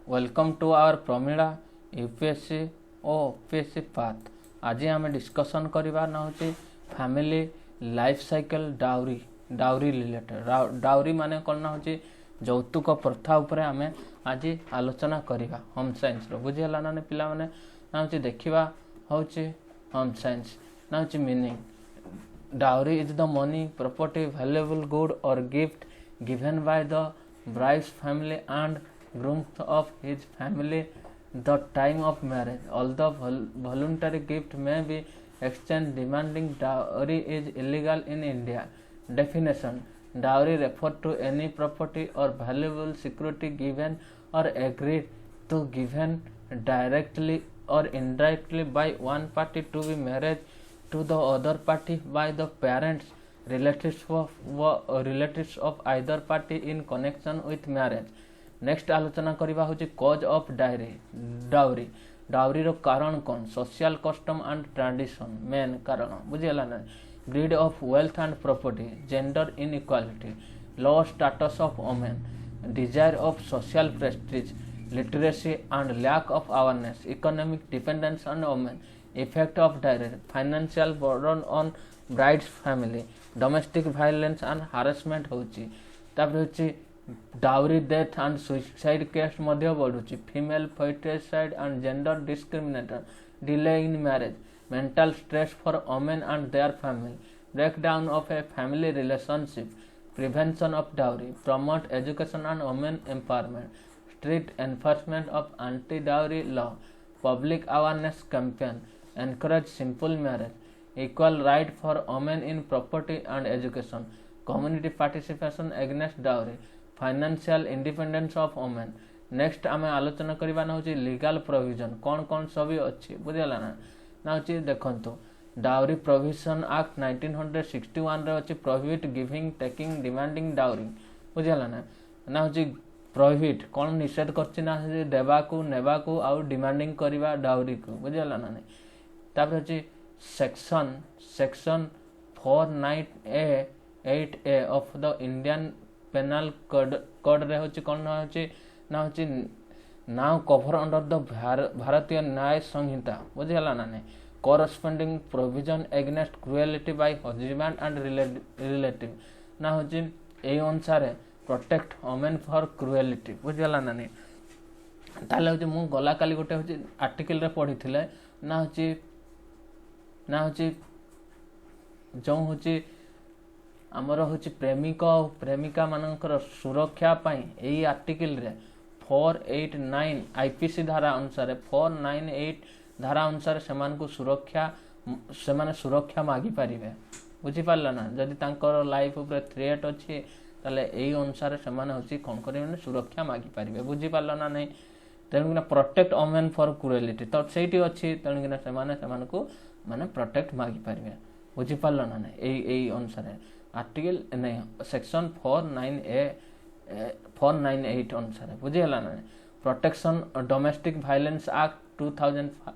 Welcome to our Pramila UPSC और OPSC path. आज आम डिस्कसन करवा ना हूँ family life cycle dowry related. Dowry माने कौन ना हूँ यौतुक प्रथा उपरे आम आज आलोचना करवा होम साइंस बुझीगला ना पिला माने ना हूँ देखा हूँ होम साइंस ना हूँ meaning. Dowry is the money property valuable good और gift given by the bride's family and groom of his family the time of marriage. Although voluntary gift may be exchanged, demanding dowry is illegal in India. Definition: dowry refers to any property or valuable security given or agreed to given directly or indirectly by one party to be married to the other party by the parents relatives of either party in connection with marriage. Next आलोचना करवा हूँ cause of dowry. Dowry रो कारण कौन? Social custom and tradition main कारण बुझीगला ना। Greed of wealth and property, gender inequality, low status of women, desire of social prestige, literacy and lack of awareness, economic dependence on women, effect of dowry, financial burden on bride's family, domestic violence and harassment होची। Dowry death and suicide case मध्य बढ़ुची। Female foeticide and gender discrimination, delay in marriage, mental stress for women and their family, breakdown of a family relationship, prevention of dowry, promote education and women empowerment, strict enforcement of anti dowry law, public awareness campaign, encourage simple marriage, equal right for women in property and education, community participation against dowry, financial independence of women. Next आम आलोचना करवा ना हूँ legal provision कौन कौन सब अच्छी बुझीगला ना हूँ देखु डाउरी प्रोविजन एक्ट 1961 रे अच्छी prohibit giving taking demanding dowry बुझीगला ना हूँ प्रोहिबिट कौन निषेध कर देवाकू नेबाकू आउ डिमांडिंग करवा डाउरी को बुझीगला ना। तापर हूँ section 498A of the Indian penal code रे होची कौन ना होची नाउ कवर अंडर द भारतीय न्याय संहिता बुझीगला ना। Corresponding provision against cruelty by husband and relative ना होची ए अनुसार प्रोटेक्ट वुमेन फॉर क्रुएलिटी बुझीगला ना। ताले होची मु गला काली गोटे होची आर्टिकल रे पढ़ी थिले ना होची जो हूँ आमर हूँ प्रेमिक और प्रेमिका मानकर सुरक्षा पाई यही आर्टिकल रे 489 आईपीसी धारा अनुसार 498 धारा अनुसार से सुरक्षा मागी पारे बुझीपार ना। जदि तांकर लाइफ उपर थ्रेट अच्छी ताले यही अनुसार से कौन करेंगे सुरक्षा मागी पारे बुझीपार ना नहीं। तेणुकिना प्रोटेक्ट वुमेन फॉर क्रुएलिटी तो सही अच्छी तेणुकिना से माने प्रोटेक्ट मागी पारे बुझीपार ना ना यही अनुसार आर्टिकल नहीं सेक्शन 498 अनुसार बुझीगला ना। Protection domestic violence act 2005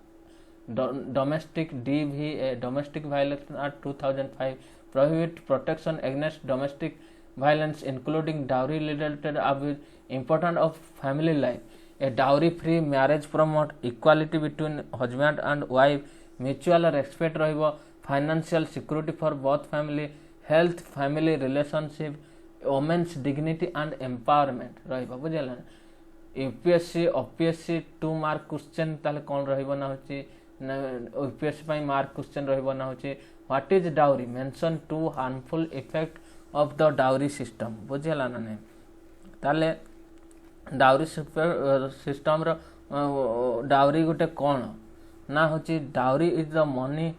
domestic DVA domestic violence act 2005 prohibit protection against domestic violence including dowry related abuse important of family life. A dowry free marriage promote equality between husband and wife, mutual respect रहिबो, financial security for both family, health family relationship, women's dignity and empowerment रहिबो बुझिला। UPSC OPSC 2 mark question ताले कोन रहिबो ना होची UPSC पई mark question रहिबो ना होची what is dowry, mention 2 harmful effect of the dowry system बुझिला ना नहीं। ताले डाउरी सिस्टम रो डाउरी गोटे कौन ना होची dowry is the money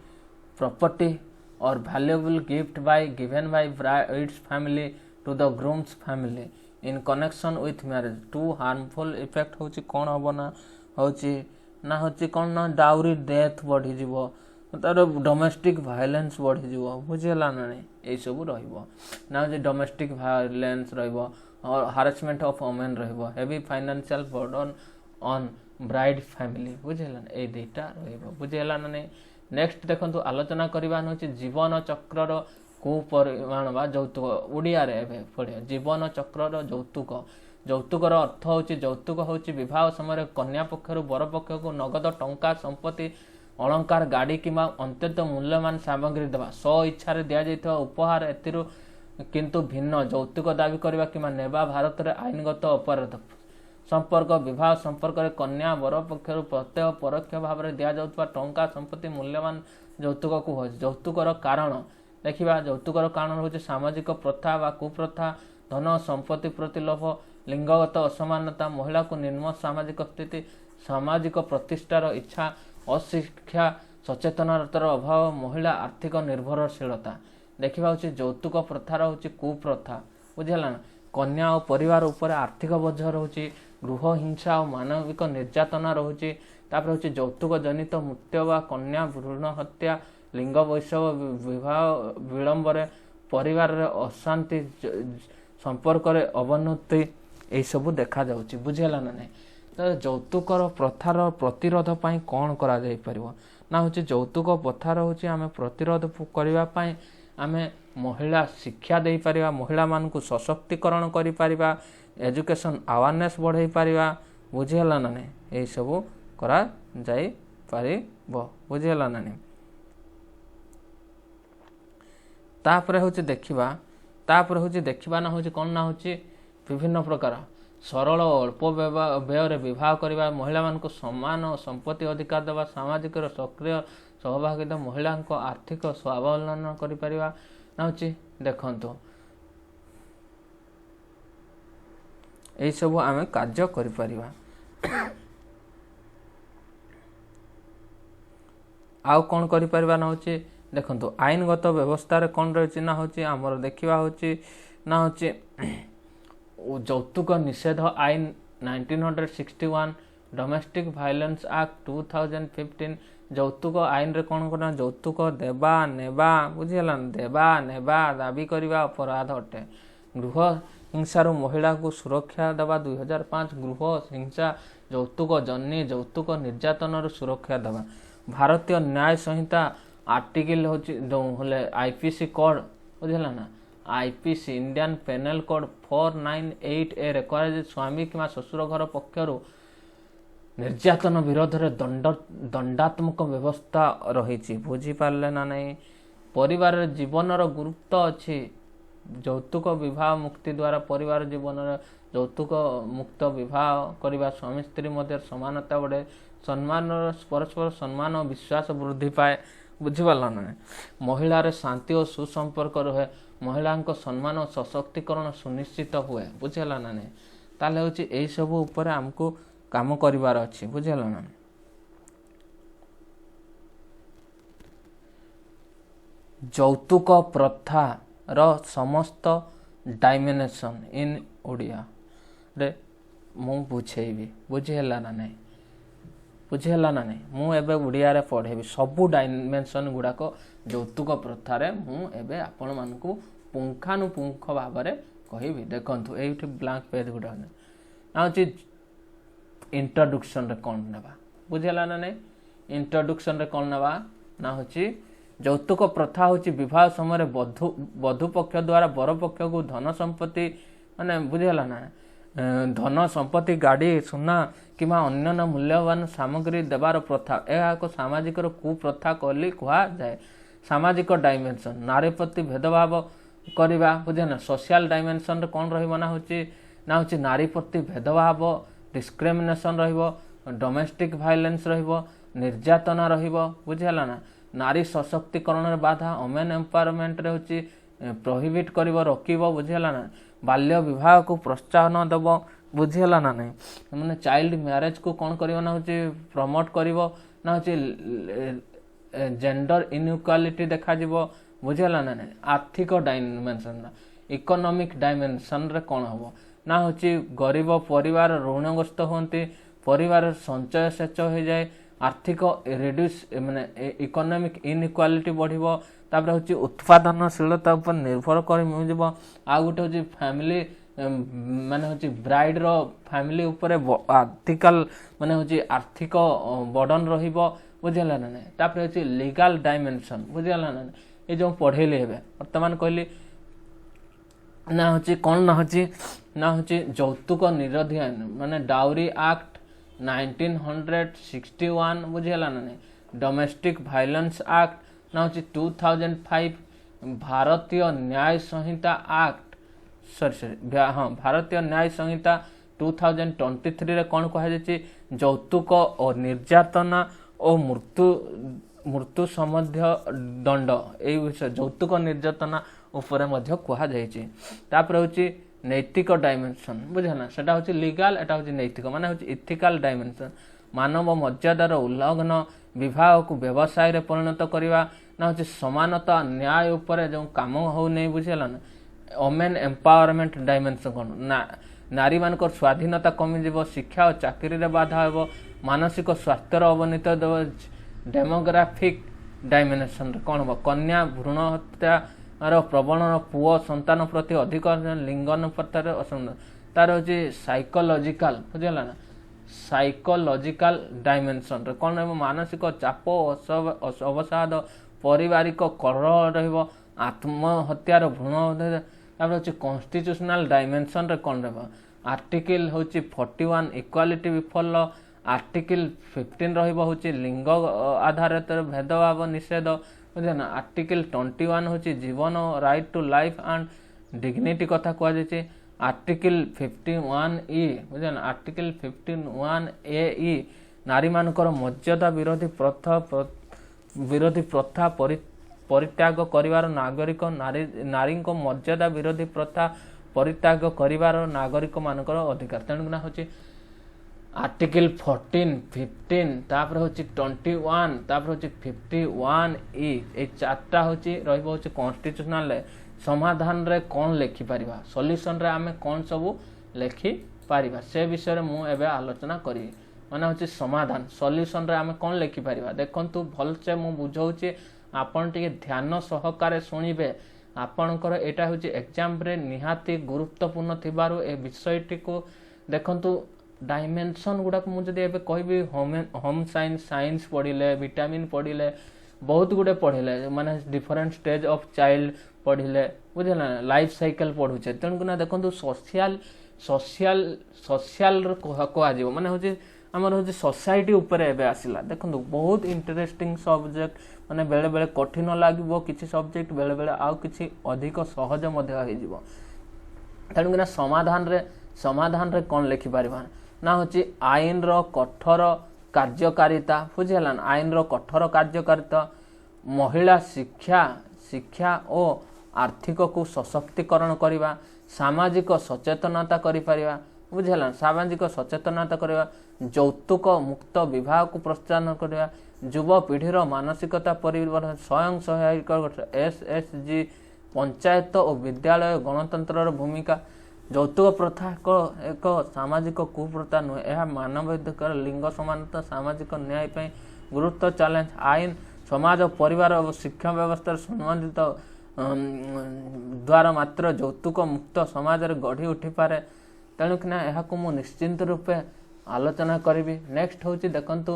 property और valuable gift by given by bride's family to the groom's family in connection with marriage. 2 harmful effect होची कौन हम ना होची कौन ना डाउरी डेथ बढ़ी जीवो तार डोमेस्टिक वायलेंस बढ़ी जीवो बुझीगला ना यही सब रहिबो ना डोमेस्टिक वायलेंस रहिबो और हारासमेंट ऑफ वुमेन रहिबो, heavy financial burden on bride family बुझीगला ए दुईटा रहिबो बुझीगला ना नहीं। नेक्स्ट देखो आलोचना करवा जीवन चक्र कुपरिमाण बा यौतुक ओडिया रे पढ़िया जीवन चक्र यौतुक ଯୌତୁକର ଅର୍ଥ ହେଉଛି ଯୌତୁକ ହେଉଛି ବିବାହ ସମୟରେ କନ୍ୟା ପକ୍ଷରୁ ବର ପକ୍ଷକୁ ନଗଦ ଟଙ୍କା ସମ୍ପତ୍ତି अलंकार गाड़ी कि अत्यंत मूल्यवान सामग्री देवा स्व इच्छा दि जाइए उपहार एथिरू किंतु भिन्न यौतुक दाबी करने कि नेबा भारत में आईनगत अपराध संपर्क विवाह संपर्क में कन्या बर पक्षर प्रत्यय परोक्ष भाव में दि जाउथबा टंका संपत्ति मूल्यवान यौतुक को हो यौतुकर कारण देखा यौतुकर कारण हूँ सामाजिक प्रथा व कुप्रथा धन संपत्ति प्रति लोभ लिंगगत असमानता महिला को निम्न सामाजिक स्थिति सामाजिक प्रतिष्ठार इच्छा अशिक्षा सचेतनतार अभाव महिला आर्थिक निर्भरशीलता देखा यौतुक प्रथार हूँ कुप्रथा बुझेगा ना कन्या और परिवार उपर आर्थिक बोझ रोचे गृह हिंसा और मानविक निर्यातना रोचे हूँ यौतुक जनित मृत्यु व कन्या भ्रूण हत्या लिंग वैषव विवाह विलंबर परिवार अशांति संपर्क अवनति यही सब देखा जाउची बुझेला ना नहीं तो यौतुकर प्रथार प्रतिरोध पाई कौन करा जाई परिबो ना होची यौतुक प्रथार होची आमे प्रतिरोध करिवा पाई आमे महिला शिक्षा दे परिबा महिला मान को सशक्तिकरण करि परिबा एजुकेशन अवेयरनेस बढ़ाई परिबा बुझेला ना नहीं यही सब करा जाई परिबो बुझेला ना नहीं तापर होची देखिबा ना होची कौन ना होची विभिन्न प्रकार सरल अल्प व्यय विवाह करने महिला मान समान संपत्ति अधिकार देवा सामाजिक सक्रिय सहभागिता महिला आर्थिक स्वावलंबन कर देखु यही सब आम कार्य कर आउ कौन कर ना होची देखु आईनगत व्यवस्था कौन रही ना होची आमर देखा होची ना होची यौतुक निषेध आईन 1961 डोमेस्टिक वायलेंस एक्ट 2015 यौतुक आईन रे कौन करना यौतुक देवा नेबा बुझेला देवा नेबा दाबी करवा अपराध अटे गृह हिंसार महिला को सुरक्षा देवा 2005 गृह हिंसा यौतुक जन्य यौतुक निर्यातन सुरक्षा देवा भारतीय न्याय संहिता आर्टिकल होले आईपीसी कोड बुझेला ना आईपीसी इंडियन पेनल कोड 498 ए रे कहे स्वामी कि ससुर घर पक्षर निर्यातन विरोध में दंडात्मक व्यवस्था रही बुझीपारे ना नहीं परिवार जीवनर गुरुत्व अच्छी यौतुक विवाह मुक्ति द्वारा परिवार जीवन यौतुक मुक्त विवाह करने स्वामी स्त्री मध्य समानता बढ़े सम्मान परस्पर सम्मान और विश्वास वृद्धि पाए बुझीपारा ना महिला शांति और सुसंपर्क रहे महिला सम्मान और सशक्तिकरण सुनिश्चित हुए बुझेगा ना नहीं ताले होची एई सब ऊपर हमको काम करिवार अछि बुझेला ना यौतुक प्रथा रो समस्त डायमेंशन इन ओडिया रे मु बुझेबी बुझेला ना नहीं बुझेला ना नहीं मु एबे ओडिया रे पढ़ेबी सबु डायमेंशन गुडाक यौतुक प्रथा रे मु एबे आपण मानकू पुंखानुपुंख भाव में कहबी देखंतु एठी ब्लैंक पेज गुडा ना होची इंट्रोडक्शन रे कौन नेबा बुझेला ना नहीं इंट्रोडक्शन रे कौन नेबा ना होची यौतुक प्रथा होची विवाह समय वधु पक्ष द्वारा बर पक्ष को धन संपत्ति माने बुझेला ना धन संपत्ति गाड़ी सुना किमा अन्य मूल्यवान सामग्री देवार प्रथा यह एक सामाजिक कुप्रथा कहली कहा जाए सामाजिक डायमेंशन नारी प्रति भेदभाव करवा बुझे ना सोशल डायमेंशन कौन रहा ना होची नारी प्रति भेदभाव डिस्क्रिमिनेशन डोमेस्टिक वायलेंस निर्यातना बुझेगा ना नारी सशक्तिकरण बाधा वुमेन एम्पावरमेंट रे प्रोहिबिट कर रोकब बुझेगा ना बाल्य विवाह को प्रोत्साहन देव बुझेगा ना नहीं मैंने चाइल्ड मैरेज को कौन कर प्रमोट कर ना जेंडर इनइक्वालिटी देखा बुझेगा ना नहीं आर्थिक डायमेंशन इकोनॉमिक डायमेंशन रे कौन हम ना होची गरीब परिवार ऋणग्रस्त होती परिवार संचय सेच हो जाए आर्थिक रिड्यूस माने इकोनॉमिक इनइक्वालिटी बढ़िबो तापर होची उत्पादनशीलता उपर निर्भर कर मिल आ गोटे होची फैमिली माने होची ब्राइड रो फैमिली ऊपर आर्थिकल माने होची आर्थिक बर्डन रहिबो बुझेला ना नहीं तापर होची लीगल डायमेंशन बुझेला ना ये जो पढ़ेली हे वर्तमान कहली ना होची कौन ना होची ना हूँ যৌতুক निरोधी आईन माने डाउरी एक्ट 1961 बुझीगला ना नहीं डोमेस्टिक भाइलेंस एक्ट ना हूँ 2005 भारतीय न्याय संहिता एक्ट सॉरी हाँ भारतीय न्याय संहिता 2023 रे कौन कहुच्छे যৌতুक और निर्यातना और मृत्यु सम्बन्धीय दंड यही विषय যৌতুক निर्यातना उपरे मध्य कहुच्छे तापर हूँ नैतिक डायमेंशन बुझेना सेटा हूँ लीगल एटा हूँ नैतिक माने हूँ इथिकल डायमेंशन मानव मर्यादार उल्लंघन विवाह को व्यवसाय रे परिणत करवा ना हूँ समानता न्याय उपरे जो काम हो नहीं बुझेगा ना वोमेन एम्पावरमेंट डायमेंशन कौन ना नारी मान स्वाधीनता कमिज शिक्षा और चाकरी रे बाधा हो मानसिक स्वास्थ्यर अवनति डेमोग्राफिक डायमेंशन कौन हम कन्या भ्रूण हत्या प्रवण पुओ संतान प्रति अधिक लिंगन प्रतार असंग तार हूँ साइकोलॉजिकल बुझेगा ना साइकोलॉजिकल डायमेंशन रे कौन रहा मानसिक चाप अवसाद पारिवारिक कलह आत्महत्यार भ्रूण तापर हूँ कन्स्टिट्यूशनल डायमेंशन रे कौन रहा आर्टिकल हूँ 41 इक्वालिटी विफल आर्टिकल 15 रहा लिंग आधारित भेदभाव निषेध बुझे ना आर्टिकल 21 हूँ जीवन right to life and dignity कथा कहुचे आर्टिकल 51E बुझे ना आर्टिकल 51AE नारी मानकर मर्यादा विरोधी प्रथा परित्याग करिवार नागरिक नारी मर्यादा विरोधी प्रथा परित्याग करिवार नागरिक मानकर अधिकार तेणुना हूँ आर्टिकल 14 15 तापर हूँ 21 तापर हूँ 51E ये चार्टा हूँ रही कन्स्टिट्यूशनल समाधान रे कौन लिखि पारिबा सॉल्यूशन रे आमे कौन सब लिखि पारिबा से विषय रे मु एबे आलोचना करी माने हूँ समाधान सॉल्यूशन रे आमे कौन लिखि पारिबा देखंतु भल से मु बुझाऊची आपण टिके ध्यान सहकारे सुनिबे आपणकर एटा हूँ एग्जाम रे निहाती गुरुत्वपूर्ण थिबारु ए विषयटी को देखंतु डायमेंशन गुडा मुझे एबे कहबी होम साइंस पढ़िले विटामिन पढ़िले बहुत गुडे पढ़िले माने डिफरेंट स्टेज ऑफ चाइल्ड पढ़िले बुझे ना लाइफ साइकिल पढ़ुचे तेणुकुना देखो सोशल कह माने हूँ आमर हूँ सोसाइटी उपरे एबे आसिला देखो बहुत इंटरेस्टिंग सब्जेक्ट माने बेले बेले कठिन लगे किसी सब्जेक्ट बेले बेले आउ किसी अधिक सहज तेणुकुना समाधान रे कौन लिखि पारिबा ना हूँ आईन रो कठोर कार्यकारिता बुझेगा ना आईन रो कठोर कार्यकारिता महिला शिक्षा और आर्थिक को सशक्तिकरण करवा सामाजिक सचेतनता करिपारिबा बुझेगा सामाजिक सचेतनता करवा যৌতুক मुक्त विवाह को प्रोत्साहन करवा युवपीढ़ीर मानसिकता परिवर्तन स्वयं सहायक SSG पंचायत और विद्यालय गणतंत्र भूमिका যৌতুক प्रथा एक सामाजिक कुप्रथा नुहे यह मानवाधिकार लिंग समानता सामाजिक न्याय गुरुत्व चैलेंज आईन समाज और परिवार और शिक्षा व्यवस्था संबंधित द्वारा मात्र যৌতুক मुक्त समाज गढ़ी उठी पारे तेणुकिना यह मु निश्चिंत रूपे आलोचना करी। नेक्स्ट हूँ देखंतु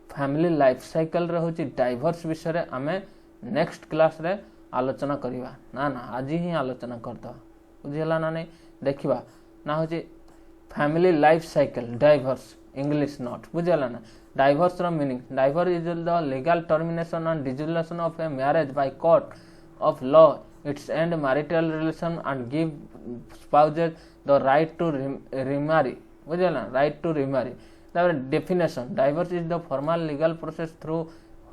फैमिली लाइफ साइकिल रे हूँ डाइवर्स विषय आमे नेक्स्ट क्लास रे आलोचना करिवा ना आज ही आलोचना करदे बुझेगा ना नहीं देखा ना हूँ family life cycle divorce English note बुझेगा ना divorce meaning divorce is the legal termination and dissolution of a marriage by court of law its end marital relation and give spouses the right to remarry बुझेगा ना right to remarry definition divorce is the formal legal process through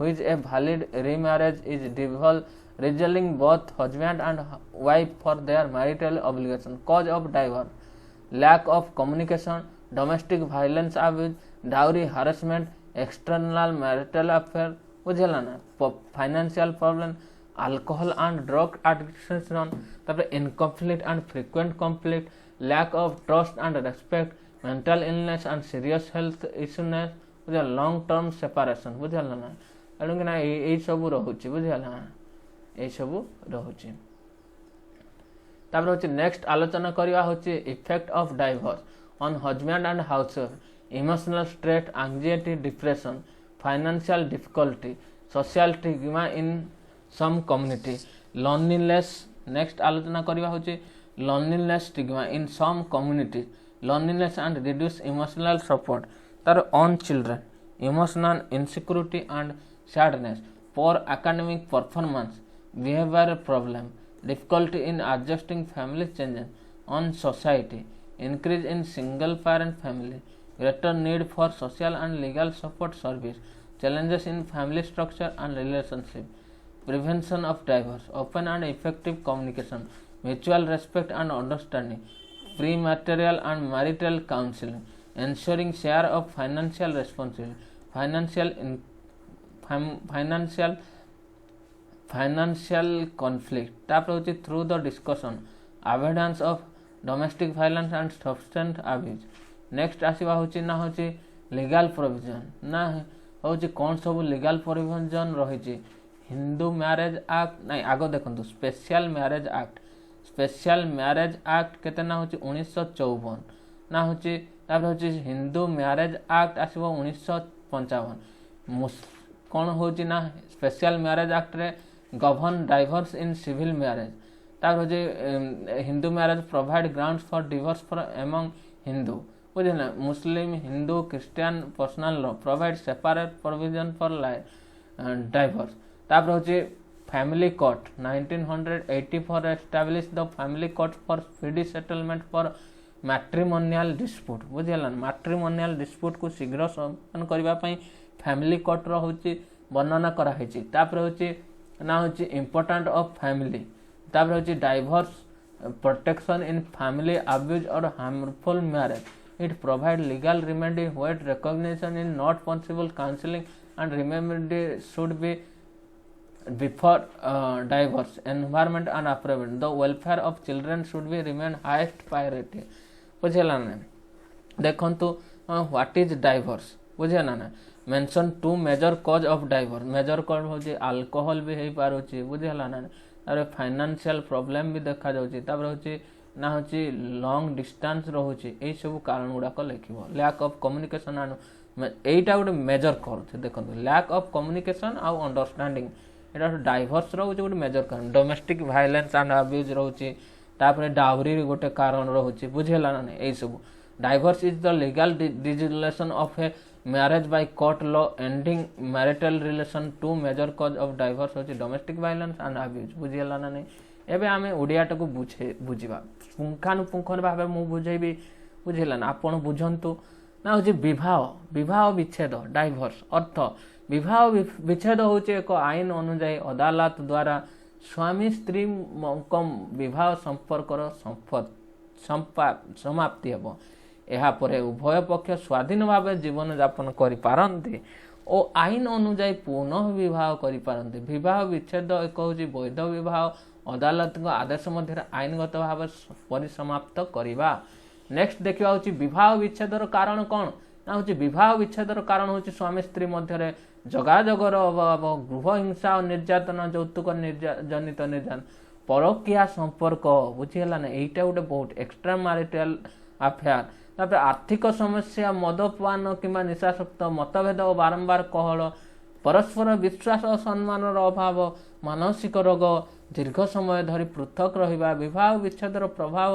which a valid remarriage is devolve resulting both husband and wife for their marital obligation. Cause of divorce: lack of communication, domestic violence, abuse, dowry, harassment, external marital affair, बुझेला ना financial problem, alcohol and drug addiction, तापर incomplete and frequent conflict, lack of trust and respect, mental illness and serious health issues, बुझे long term separation, बुझेला ना एणुकि ना यही सब रहुची बुझेला ना यही सब रहुची। तापर होची नेक्स्ट आलोचना करिया होची effect of divorce on husband and housewife, emotional stress, anxiety, depression, financial difficulty, social stigma in some community, loneliness. Next आलोचना करिया होची loneliness stigma in some communities, loneliness and reduce emotional support ତାର on children, emotional insecurity and sadness, poor academic performance, behavioral problem, difficulty in adjusting family changes on society, increase in single parent family, greater need for social and legal support service, challenges in family structure and relationship, prevention of divorce, open and effective communication, mutual respect and understanding, premarital and marital counseling, ensuring share of financial responsibility, financial conflict. तापर होची through the discussion, avoidance of domestic violence and substance abuse. Next आसवा होची ना होची legal provision ना होची कौन सब लीगल प्रोविजन रही हिंदू मैरेज एक्ट नहीं आग देखो स्पेशल मैरेज एक्ट केते ना होची 1954 ना होची तापर होची हिंदू मैरेज एक्ट आसबो 1955 कौन होची ना स्पेशल मैरेज एक्ट रे govern divorce in civil marriage तापर होची Hindu marriage provide grounds for divorce for among Hindu बुझे ना Muslim Hindu Christian personal law provide separate provision for divorce तापर होची family court 1984 establish the family court for speedy settlement for matrimonial dispute बुझेला matrimonial dispute को शीघ्र समाधान करबा पई फैमिली कोर्ट रो होची वर्णना करा हेची तापर होची ना होची इंपोर्टेंट ऑफ फैमिली तापर होची divorce protection in family abuse और harmful marriage it provide legal remedy when recognition in not possible counselling and remedy should be before divorce environment and approval the welfare of children should be remain highest priority बुझेला ना देखंतु what is divorce बुझेला ना mention two major cause of divorce major cause होची alcohol भी हेई पारोची बुझेला ना अरे फाइनेंशियल प्रॉब्लम भी देखा जाउची तापर होची ना होची लॉन्ग डिस्टेंस रहुची ए सब कारण गुडा को लिखिबो लैक ऑफ कम्युनिकेशन एंड एटा गोटे मेजर कॉज देखंतु लैक ऑफ कम्युनिकेशन आ अंडरस्टैंडिंग एटा डाइवोर्स रोचे गोटे मेजर कारण डोमेस्टिक वायलेंस एंड अब्यूज रोचे तापर डाउरी गोटे कारण रोचे बुझेला ना ए सब divorce is the legal dissolution of a marriage by court law ending marital relation two major cause of divorce होची डोमेस्टिक वायलेंस एंड अब्यूज बुझेला ना एबे आमे ओडियाटा को बुझिबा पुंखानुपुंखन भाबे मु बुझेबी बुझेला ना आपण बुझंतु ना होची विवाह विच्छेद डाइवोर्स अर्थ विवाह विच्छेद होचे एक आईन अनुसार अदालत द्वारा स्वामी स्त्री विवाह संपर्कर समाप्ति हेबो एहा परे उभय पक्ष स्वाधीन भाव जीवन यापन करि पारंती ओ आईन अनुसार पुनः विवाह करि पारंती विवाह विच्छेद एक होची वैध विवाह अदालत आदेश मध्य आईनगत भाव परिसमाप्त करिबा नेक्स्ट देखिबा होची विवाह विच्छेदर कारण कोन ना होची विवाह विच्छेदर कारण होची स्वामी स्त्री मध्य जगाजगर अभाव गृह हिंसा और निर्यातना यौतुक जनित निर्यातन परकिया संपर्क बुझीगला ना एटा गोटे बहुत एक्स्ट्रा मैरिटल अफेयर तापर आर्थिक समस्या मदपान किंबा निशाशक्त मतभेद और बारंबार कहल परस्पर विश्वास और सम्मान अभाव मानसिक रोग दीर्घ समय धरी पृथक रहिबा विवाह विच्छेदर प्रभाव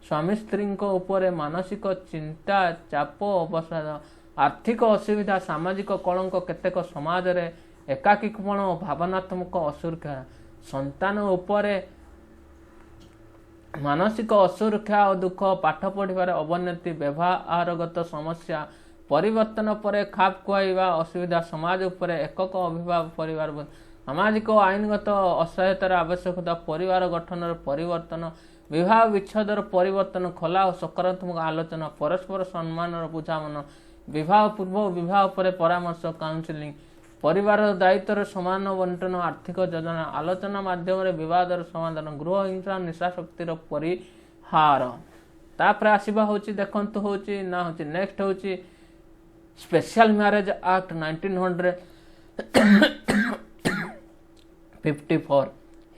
स्वामी स्त्री उपरे मानसिक चिंता चाप अवसाद आर्थिक असुविधा सामाजिक कलंक केतेक समाज रे एकाकीपण भावनात्मक असुरक्षा संतान उपरे मानसिक असुरक्षा और दुख पाठ पढ़िबार अवनति व्यवहारगत समस्या परिवर्तन परे खाप खुआइबा असुविधा समाज उपरे एकक अभिभाव परिवार सामाजिक और आईनगत असहायतार आवश्यकता परिवार गठन परिवर्तन विवाह विच्छेदर परिवर्तन खोला और सकारात्मक आलोचना परस्पर सम्मान बुझामना विवाह पूर्व विवाह पर परामर्श काउंसलिंग परिवार दायित्वर समान बंटन आर्थिक योजना आलोचना माध्यम विवादर समाधान गृह हिंसा निशाशक्तिर परिहार तापर आसीबा होची देखंतु होची ना होची नेक्स्ट होची special marriage act 1954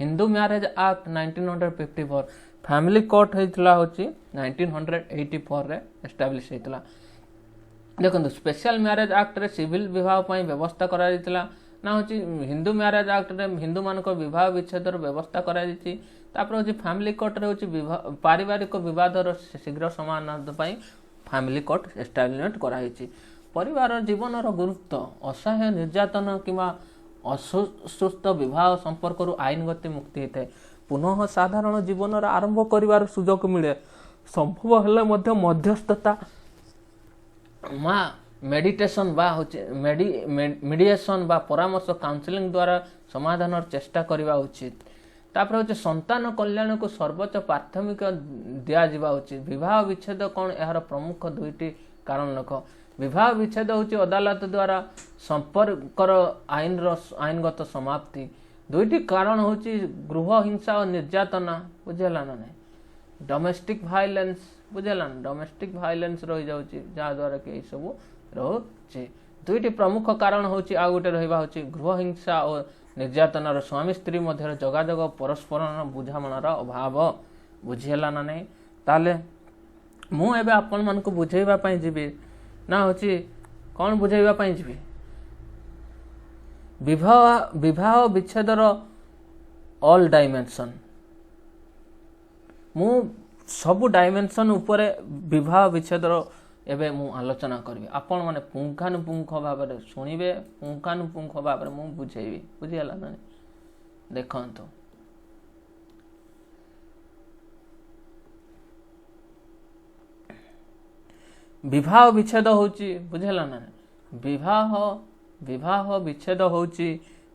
Hindu marriage act 1954 family court हेतला होची 1984 रे एस्टैब्लिश हेतला देखो स्पेशल मैरिज एक्ट रे सिविल विवाह पई व्यवस्था करा दितला ना होची हिंदू मैरिज एक्ट रे हिंदू मान को विवाह विच्छेदर व्यवस्था करा दिती तापर हूँ फैमिली कोर्ट रे हूँ पारिवारिक विवादर शीघ्र समाधान पाई फैमिली कोर्ट एस्टाब्लिशमेंट कराई। परिवार जीवनर गुरुत्व असह्य निर्यातन किंवा असुस्थ विवाह संपर्क आईनगत मुक्ति होता है। पुनः साधारण जीवन आरंभ कर सुजोग मिले। संभव हेले मध्य मध्यस्थता मेडिटेशन बा मेडिएशन बा परामर्श काउंसलिंग द्वारा समाधान चेष्टा करने उचित। तापर हूँ संतान कल्याण को सर्वोच्च प्राथमिक दिज्वा उचित। विवाह विच्छेद कौन यार प्रमुख दुईटी कारण लख। विवाह विच्छेद हूँ अदालत द्वारा संपर्कर आईनगत समाप्ति। दुईटी कारण हूँ गृह हिंसा और निर्यातना बुझेगा ना नहीं डोमेस्टिक भाइलेंस बुझेगा ना डोमेस्टिक भाइलेंस रही जाऊँगी जहाँद्वारा कि सब रोचे। दुईटी प्रमुख कारण हूँ आ गोटे रहा हूँ गृह हिंसा और निर्यातनार स्वामी स्त्री मध्य जोगाजोग परस्पर बुझामणार अभाव बुझीगला ना नहीं। ताले मु एबे आपण मानक बुझेइबा पई जिबी ना होची कौन बुझेइबा पई जिबी विवाह विच्छेदर ऑल डायमेंशन। मु सबु डायमेंशन उपरे विवाह विच्छेदर एबे मु आलोचना करी। आपण माने पुंखानुपुंख भाव में शुणिबे पुंखानुपुंख भाव में मु बुझेइबी बुझीगला ना देखंतो। विवाह विच्छेद होची बुझेला ना विवाह विच्छेद होची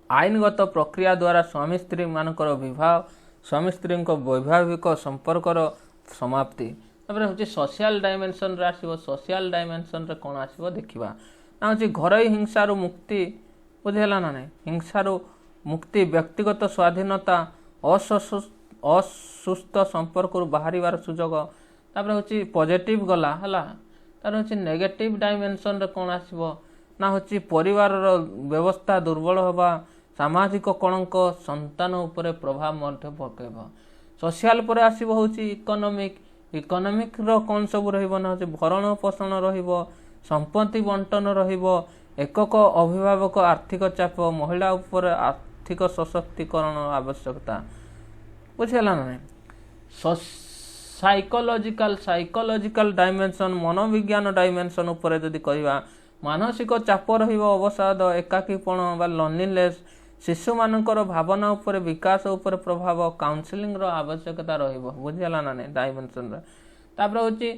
आईनगत प्रक्रिया द्वारा स्वामी स्त्री मानकर विवाह स्वामी स्त्री वैवाहिक संपर्कर समाप्ति। तापर हूँ सोशल डायमेंशन रे आसीबो। सोशल डायमेंशन रे कौन आसीबो देखिबा ना हूँ घरोई हिंसारू मुक्ति बुझेला ना हिंसारू मुक्ति व्यक्तिगत स्वाधीनता असुस्थ संपर्क बाहर सुजोग। तापर हूँ पॉजिटिव गला हला तार हूँ नेगेटिव डायमेंशन रे कौन आसीबो ना हूँ परिवार व्यवस्था दुर्बल होगा सामाजिक कलंक संतान उपरे प्रभाव मध्य पकेब। सोशल पर आसीबो हूँ इकोनॉमिक रो कौन सब रहिबो ना भरण पोषण रहिबो संपत्ति बंटन रहिबो एकक अभिभावक आर्थिक चाप महिला उपर आर्थिक सशक्तिकरण आवश्यकता बुझेला ना। साइकोलॉजिकल डायमेंशन मनोविज्ञान डायमेंशन उपरे जदि कहवा मानसिक चाप रहिबो अवसाद एकाकीपण बा लोनलीनेस शिशु मानकर भावना उपरे विकास उपर प्रभाव काउंसलिंग रो आवश्यकता रहिबो बुझिला ना नहीं डायमेंशन रे। तापर होची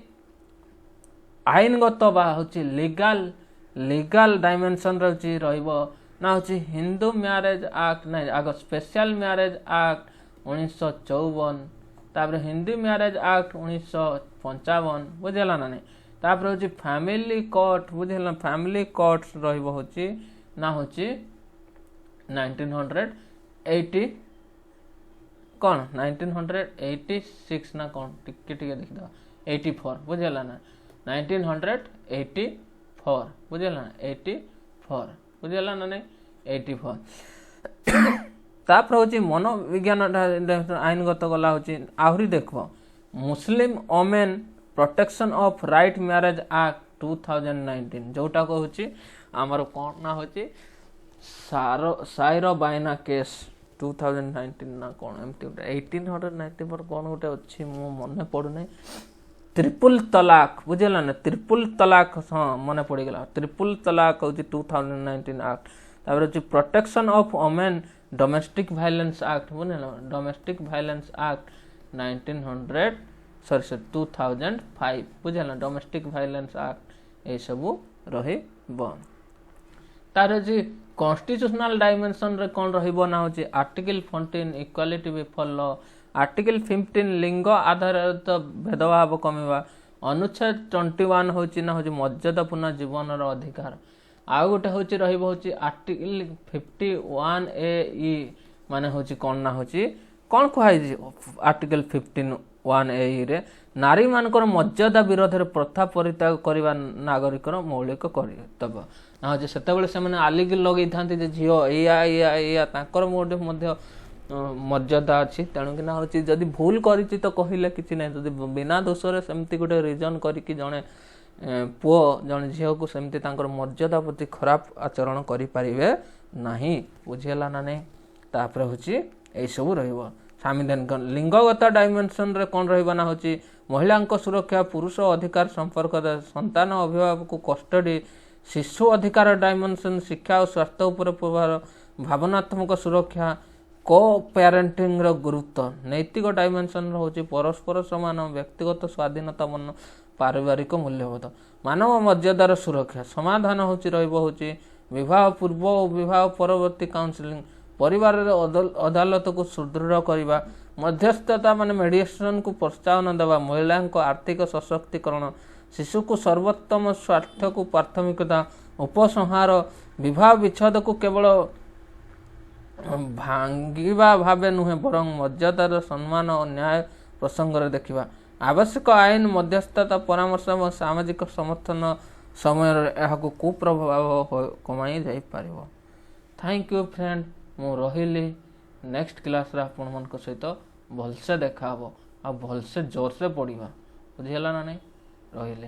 आईनगत बा होची लीगल डायमेंशन रे रहिबो ना होची हिंदू मैरिज एक्ट नहीं आग स्पेशल मैरिज एक्ट 1954 तापर हिंदी मैरिज एक्ट 1955 बुझिला ना नहीं। तापर होची फैमिली कोर्ट बुझिला फैमिली कोर्ट रहिबो होची ना होची 1980 कौन 1986 ना कौन टिके देखिद 84 बुझेला ना 1984 बुझेला ना 84 बुझेला ना नहीं 84। तापर हूँ मनोविज्ञान आईनगत गला हूँ आहरी देख Muslim women protection of right marriage act 2019 जोटा को हूँ आमर कौन ना हूँ साइरो बायना केस 2019 ना कौन एमती 1894 कौन गोटे अच्छी मो मन पड़ूना ट्रिपल तलाक बुझेला ना ट्रिपल तलाक हाँ मन पड़गला ट्रिपल तलाक हूँ 2019 एक्ट। तापर हूँ protection of women domestic violence act बुझेला डोमेस्टिक वायलेंस एक्ट 2005 बुझेला डोमेस्टिक वायलेंस एक्ट ये सब रही। तार जी कॉन्स्टिट्यूशनल डायमेंशन रे कौन रहिबो ना होची article 14 equality before law article 15 लिंग आधारित भेदभाव कमिवा अनुच्छेद 21 होची ना होची मर्यादापूर्ण जीवन रो अधिकार। आ गोटे होची रहिबो होची आर्टिकल 51 ए ई माने होची कौन ना होची कौन कहै आर्टिकल 51 ए ई रे नारी मानकर मर्यादा विरोध रे प्रथा परित्याग करबा नागरिकर मौलिक कर्तव्य ना जे सेतेबेले से माने आलिग लगै थांती जे झियो एया ताकर मोडे मध्य मर्यादा अछि तेणु कि ना होची जदि भूल करिछि तो कहिले किछि नै जदि बिना दोष रे सेमति गोटे रीजन करि कि जणे पुओ जणे झियो को सेमति तांकर मर्यादा प्रति खराब आचरण करि परिबे नाही बुझियला ना नै। तापर होची ए सब रहइबो ସାମ୍ବିଧାନିକ ଲିଙ୍ଗଗତ ଡାଇମେନସନରେ କ'ଣ ରହିବ ନା ହେଉଛି ମହିଳାଙ୍କ ସୁରକ୍ଷା, ପୁରୁଷ ଅଧିକାର ସମ୍ପର୍କ, ସନ୍ତାନ ଅଭିଭାବକ କଷ୍ଟଡି, ଶିଶୁ ଅଧିକାର ଡାଇମେନସନ, ଶିକ୍ଷା ଓ ସ୍ୱାସ୍ଥ୍ୟ ଉପରେ ପ୍ରଭାବ, ଭାବନାତ୍ମକ ସୁରକ୍ଷା, କୋ ପ୍ୟାରେଣ୍ଟିଂର ଗୁରୁତ୍ୱ। ନୈତିକ ଡାଇମେନସନର ହେଉଛି ପରସ୍ପର ସମାନ, ବ୍ୟକ୍ତିଗତ ସ୍ୱାଧୀନତା, ପାରିବାରିକ ମୂଲ୍ୟବୋଧ, ମାନବ ମର୍ଯ୍ୟାଦାର ସୁରକ୍ଷା। ସମାଧାନ ରହିବ ବିବାହ ପୂର୍ବ ଓ ବିବାହ ପରବର୍ତ୍ତୀ କାଉନସିଲିଂ, ପରିବାରରେ ଅଦାଲତକୁ ସୁଦୃଢ଼ କରିବା, ମଧ୍ୟସ୍ଥତା ମେଡିଏସନକୁ ପ୍ରୋତ୍ସାହନ ଦେବା, ମହିଳାଙ୍କ ଆର୍ଥିକ ସଶକ୍ତିକରଣ, ଶିଶୁକୁ ସର୍ବୋତ୍ତମ ସ୍ୱାର୍ଥକୁ ପ୍ରାଥମିକତା, ଉପସଂହାର, ବିବାହ ବିଚ୍ଛେଦକୁ କେବଳ ଭାଙ୍ଗିବା ଭାବେ ନୁହେଁ ବରଂ ମର୍ଯ୍ୟାଦାର ସମ୍ମାନ ଓ ନ୍ୟାୟ ପ୍ରସଙ୍ଗରେ ଦେଖିବା। ଆବଶ୍ୟକ ଆଇନ, ମଧ୍ୟସ୍ଥତା, ପରାମର୍ଶ ଏବଂ ସାମାଜିକ ସମର୍ଥନ ସମୟରେ ଏହାକୁ କୁପ୍ରଭାବ କମାଇ ଯାଇପାରିବ। ଥ୍ୟାଙ୍କ ୟୁ ଫ୍ରେଣ୍ଡ, ମୁଁ ରହିଲି। ନେକ୍ସଟ କ୍ଲାସ୍ରେ ଆପଣମାନଙ୍କ ସହିତ ଭଲସେ ଦେଖା ହେବ ଆଉ ଭଲସେ ଜୋରସେ ପଢ଼ିବା। ବୁଝିହେଲା ନା ନାହିଁ? ରହିଲେ।